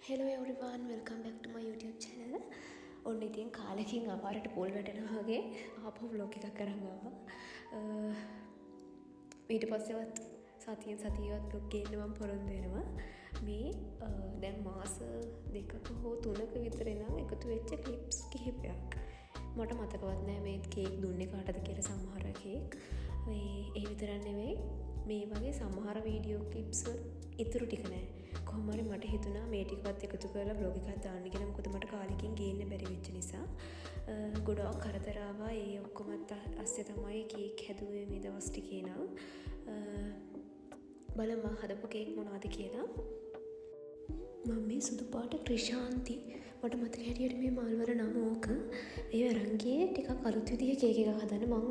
Hello everyone, welcome back to my YouTube channel. ඔන්න ඉතින් කාලෙකින් අපාරට පොල් වැටෙනවා වගේ ආපහු vlog එකක් කරන් ආවා. ඊට පස්සෙවත් සතියවත් vlog ගේන්න මම පොරොන්දු වෙනවා. මේ දැන් මාස දෙකක හෝ තුනක විතර ඉඳන් එකතු වෙච්ච ක්ලිප්ස් කිහිපයක්. මට මතකවත් නෑ මේ කේක් දුන්නේ කාටද කියලා සමහර කේක්. ඒ විතරක් නෙවෙයි මේ වගේ සමහර වීඩියෝ ක්ලිප්ස් ඉතුරු ටික නෑ. කොහොම හරි මට හිතුණා මේ ටිකවත් එකතු කරලා vlog එකක් දාන්න කියලා. මොකද මට කාලෙකින් ගේන්න බැරි වෙච්ච නිසා. ගොඩක් කරදර ආවා. ඒ ඔක්කොමත් අස්සේ තමයි කේක් හැදුවේ මේ දවස් ටිකේ නම්. බලමු හදපු කේක් මොනවද කියලා. මම මේ සුදු පාට ක්‍රිෂාන්ති මට මතක හැටියට මේ මල්වර නම ඕක. ඒ අරන් ගියේ ටිකක් අලුත් විදිහේ කේක් එකක් හදන්න. මම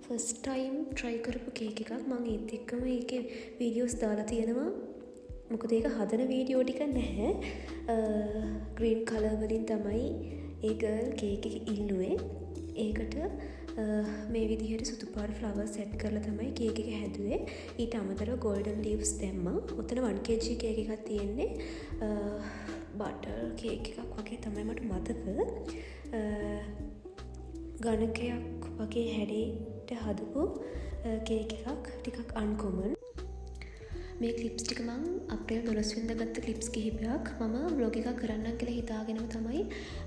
ෆස්ට් ටයිම් try කරපු කේක් එකක්. මම ඒත් එක්කම ඒකේ වීඩියෝස් දාලා තියෙනවා. මොකද ඒක හදන වීඩියෝ ටික නැහැ. ග්‍රීන් කලර් වලින් තමයි ඒ ගර්ල් කේක් එක ඉල්ලුවේ. ඒකට මේ විදිහට සුදු පාට ෆ්ලවර්ස් සෙට් කරලා තමයි කේක් එක හැදුවේ. ඊට අමතරව golden leaves දැම්මා. උතන 1 kg කේක් එකක් තියෙන්නේ. බටර් කේක් එකක් වගේ තමයි මට මතක. ගණකයක් වගේ හැඩයට හදපු කේක් එකක් ටිකක් අන්කොමන්. මේ ක්ලිප්ස් ටික මම අප්‍රේල් 12 වෙනිදා ගත්ත ක්ලිප්ස් කිහිපයක් මම vlog එකක් කරන්නම් කියලා හිතාගෙනම තමයි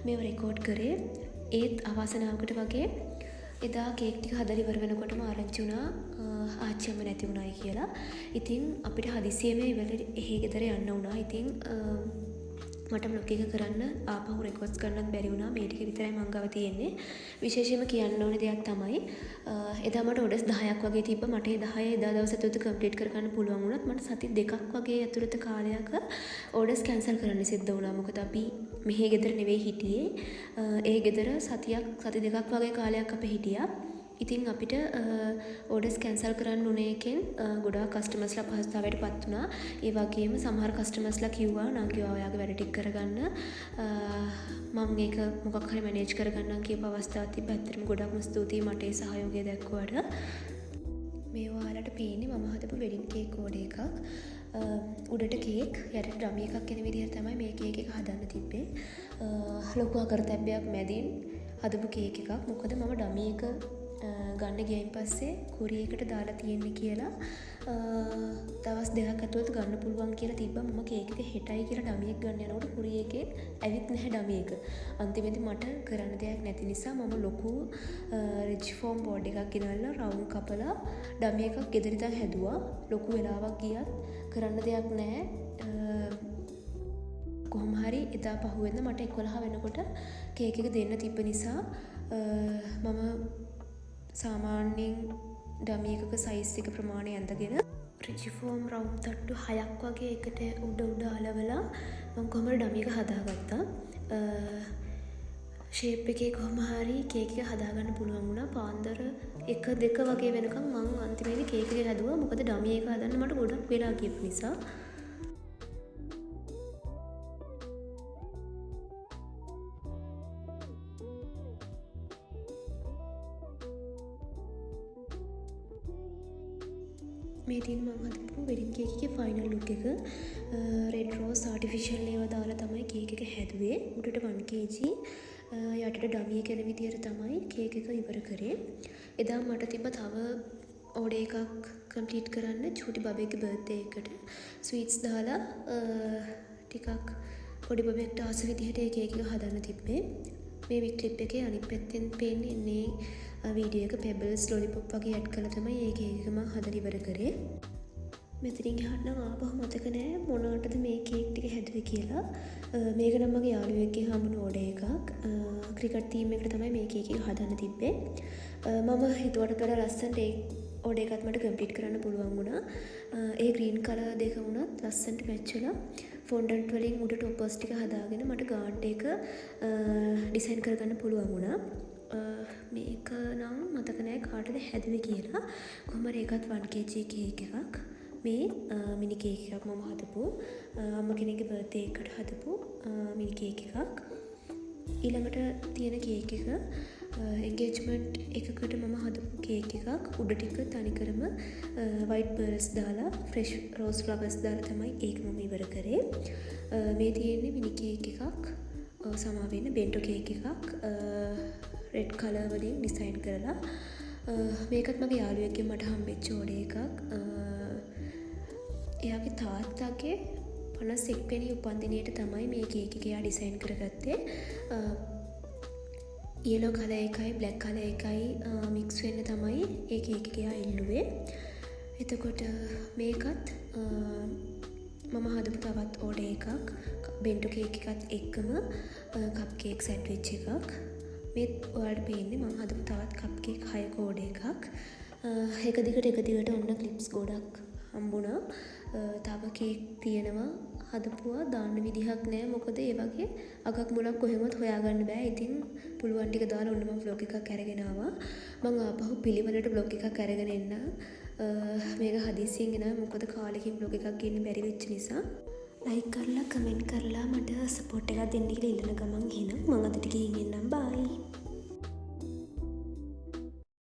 මේව රෙකෝඩ් කරේ. ඒත් අවාසනාවකට වගේ එදා කේක් ටික හදලා ඉවර වෙනකොටම ආරංචි වුණා ආච්චිම නැති වුණායි කියලා. ඉතින් අපිට හදිසියෙම එහෙ ගෙදර යන්න වුණා. ඉතින් මට vlog එක කරන්න ආපහු රෙකෝඩ්ස් කරන්නත් බැරි වුණා. මේ ටික විතරයි මං ගාව තියෙන්නේ. විශේෂයෙන්ම කියන්න ඕනේ දෙයක් තමයි එදා මට ඔඩස් 10ක් වගේ තිබ්බ. මට ඒ 10 එදා දවස් ඇතුළත කම්ප්ලීට් කරගන්න පුළුවන් වුණත් මට සති දෙකක් වගේ ඇතුළත කාලයක ඔඩස් කැන්සල් කරන්න සිද්ධ වුණා. මොකද අපි මෙහෙ ගෙදර නෙවෙයි හිටියේ. ඒ ගෙදර සති දෙකක් වගේ කාලයක් අපි හිටියා. ඉතින් අපිට ඕඩර්ස් කැන්සල් කරන්න උනේ එකෙන් ගොඩාක් කස්ටමර්ස්ලා පහසුතාවයට පත් වුණා. ඒ වගේම සමහර කස්ටමර්ස්ලා කිව්වා නංගි ඔයාගේ වැඩ ටික කරගන්න. මම ඒක මොකක් හරි මැනේජ් කරගන්නම් කියපු අවස්ථාවක් තිබ්බා. ඇත්තටම ගොඩක්ම ස්තුතියි මට ඒ සහයෝගය දැක්වුවට. මේ ඔයාලට පේන්නේ මම හදපු වෙඩින් කේක් ඕඩර් එකක්. උඩට කේක් යටට ඩමි එකක් එන විදිහට තමයි මේ කේක් එක හදන්න තිබ්බේ. ලොකු අකරතැබ්බයක් මැදින් හදපු කේක් එකක්. මොකද මම ඩමි එක ගන්න ගියයින් පස්සේ කුරියකට දාලා තියෙන්නේ කියලා දවස් දෙකක් ඇතුළත ගන්න පුළුවන් කියලා තිබ්බා. මම කේක් එක හෙටයි කියලා ඩමි එක ගන්න යනකොට කුරියකේ ඇවිත් නැහැ ඩමි එක. අන්තිමේදී මට කරන්න දෙයක් නැති නිසා මම ලොකු රිච් ෆෝම් බෝඩ් එකක් ගෙනල්ලා රවුන්ඩ් කපලා ඩමි එකක් ගෙදර ඉඳන් හැදුවා. ලොකු වෙලාවක් ගියත් කරන්න දෙයක් නැහැ. කොහොම හරි එදා පහුවෙන්ද මට 11 වෙනකොට කේක් එක දෙන්න තිබ්බ නිසා මම සාමාන්‍යයෙන් ඩමි එකක සයිස් එක ප්‍රමාණය ඇඳගෙන රිජිෆෝම් රවුම් තට්ටු 6ක් වගේ එකට උඩ අලවලා මම කොහමද ඩමි එක හදාගත්තා. ෂේප් එකේ කොහොම හරි කේක් එක හදාගන්න පුළුවන් වුණා. පාන්දර 1-2 වගේ වෙනකම් මම අන්තිමේදී කේක් එක හැදුවා. මොකද ඩමි එක හදන්න මට ගොඩක් වෙලා ගියපු නිසා. මේ තියෙන මම හදපු වෙඩින් කේක් එකේ ෆයිනල් ලුක් එක. රෙඩ් රෝස් ආටිෆිෂල් ඒවා දාලා තමයි කේක් එක හැදුවේ. උඩට 1 kg යටට ඩමි එක එන විදියට තමයි කේක් එක ඉවර කරේ. එදා මට තිබ්බ තව ඕඩර් එකක් කම්ප්ලීට් කරන්න චූටි බබේගේ බර්ත්ඩේ එකට ස්වීට්ස් දාලා ටිකක් පොඩි බබෙක්ට ආස විදිහට ඒ කේක් එක හදන්න තිබ්බේ. මේ ක්ලිප් එකේ අනිත් පැත්තෙන් පේන්නේ වීඩියෝ එක පෙබල්ස් ලොලිපොප් වගේ ඇඩ් කරලා තමයි ඒ කේක් එක මම හදලා ඉවර කරේ. මෙතනින් එහාට නම් ආපහු මතක නෑ මොනකටද මේ කේක් ටික හැදුවේ කියලා. මේක නම් මගේ යාළුවෙක්ගෙන් හම්බුන ඕඩර් එකක්. ක්‍රිකට් ටීම් එකට තමයි මේ කේක් එක හදන්න තිබ්බේ. මම හිතුවට වඩා ලස්සනට ඒ ඕඩර් එකත් මට කම්ප්ලීට් කරන්න පුළුවන් වුණා. ඒ ග්‍රීන් කලර් දෙක වුණත් ලස්සනට මැච් වෙලා ෆොන්ඩන්ට් වලින් උඩ ටොපර්ස් ටික හදාගෙන මට ගාන්ට් එක ඩිසයින් කරගන්න පුළුවන් වුණා. මේක නම් මතක නෑ කාටද හැදුවේ කියලා. කොහොම හරි ඒකත් 1 kg කේක් එකක්. මේ මිනි කේක් එකක් මම හදපු අම්ම කෙනෙක්ගේ බර්ත්ඩේ එකට හදපු මිනි කේක් එකක්. ඊළඟට තියෙන කේක් එක එන්ගේජ්මන්ට් එකකට මම හදපු කේක් එකක්. උඩ ටික තනිකරම වයිට් පර්ල්ස් දාලා ෆ්‍රෙෂ් රෝස් ෆ්ලවර්ස් දාලා තමයි ඒක මම ඉවර කරේ. මේ තියෙන්නේ මිනි කේක් එකක්. සමා වෙන්න බෙන්ටෝ කේක් එකක්. රෙඩ් කලර් වලින් ඩිසයින් කරලා. මේකත් මගේ යාළුවෙක්ගෙන් මට හම්බෙච්ච ඕඩර් එකක්. එයාගේ තාත්තගේ 51 වෙනි උපන්දිනයට තමයි මේ කේක් එක එයා ඩිසයින් කරගත්තේ. යෙලෝ කලර් එකයි බ්ලැක් කලර් එකයි මික්ස් වෙන්න තමයි ඒ කේක් එක එයා ඉල්ලුවේ. එතකොට මේකත් මම හදපු තවත් ඕඩර් එකක්. බෙන්ටෝ කේක් එකත් එක්කම කප් කේක් සැන්ඩ්විච් එකක්. මේ ඔයාලට පේන්නේ මම හදපු තවත් කප් කේක් 6ක ඕඩර් එකක්. එක දිගට ඔන්න ක්ලිප්ස් ගොඩක් හම්බුණා. තව කේක් තියෙනවා හදපුවා දාන්න විදිහක් නෑ. මොකද ඒ වගේ අගක් මුලක් කොහෙවත් හොයාගන්න බෑ. ඉතින් පුළුවන් ටික දාලා ඔන්න මම vlog එකක් අරගෙන ආවා. මම ආපහු පිළිවෙලට vlog එකක් අරගෙන එන්න. මේක හදිස්සියෙන් එනවා. මොකද කාලෙකින් vlog එකක් ගන්න බැරි වෙච්ච නිසා. ලයික් කරලා කමෙන්ට් කරලා මට සපෝට් එකක් දෙන්න කියලා ඉල්ලන ගමන් එහෙනම් මම අදට ගිහින් එන්නම්.